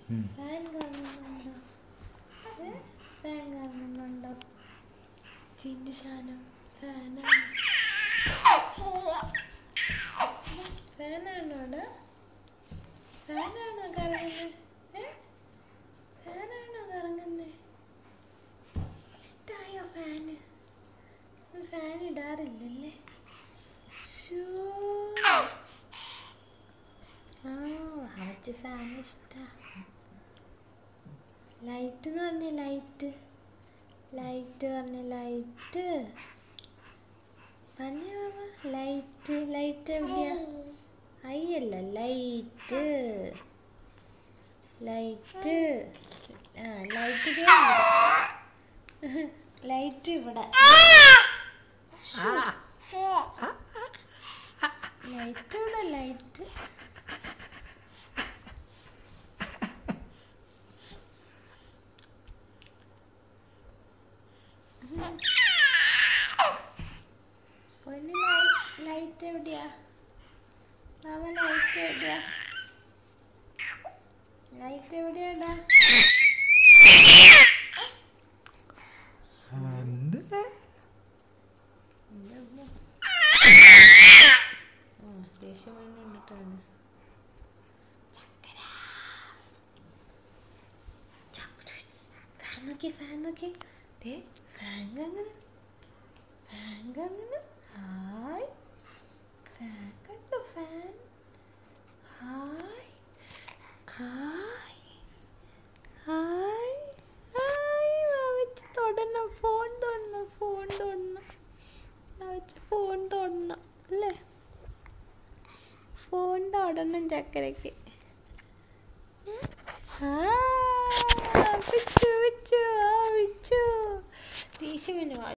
Fan കാണുന്നുണ്ടോ? Fan കാണുന്നുണ്ടോ? ചിന്തി സാധനം ഫാനാണ്. ഫാനാണോടാ? ഫാനാണോ കറങ്ങുന്നത്? ഫാനാണോ കറങ്ങുന്നത്? ഇഷ്ടായോ ഫാന്? ഫാൻ ഇടാറില്ലല്ലേ? അവർക്ക് ഫാൻ ഇഷ്ടാ. ലൈറ്റ് എന്ന് പറഞ്ഞ ലൈറ്റ്, ലൈറ്റ് പറഞ്ഞ ലൈറ്റ് പറഞ്ഞ മാമ. ലൈറ്റ്, ലൈറ്റ് എവിടെയാ? അയ്യല്ല, ലൈറ്റ്, ലൈറ്റ്. ലൈറ്റ് ലൈറ്റ് ഇവിടെ. ലൈറ്റ് ഇവിടെ, ലൈറ്റ്. ലൈറ്റ് എവിടെയാ മാമ? ലൈറ്റ് എവിടെയാ? ലൈറ്റ് എവിടെയാടാ? ദേഷ്യം കണ്ടിട്ടാണ്. ഫാൻ നോക്കി, ഫാൻ നോക്കി. ഫാൻ കങ്ങനെ, ഫാൻ കങ്ങനെ. ഹായ്, ഫാൻ കണ്ടോ? Fan. Hi, hi, hi, hi. വെച്ച് തൊടണം, ഫോൺ തൊടണം, ഫോൺ തൊടണം. വെച്ച് ഫോൺ തൊടണം അല്ലേ? ഫോൺ തൊടണം ചക്കരയ്ക്ക്. വിച്ചു, വിച്ചു, വിച്ചു. ദേഷ്യം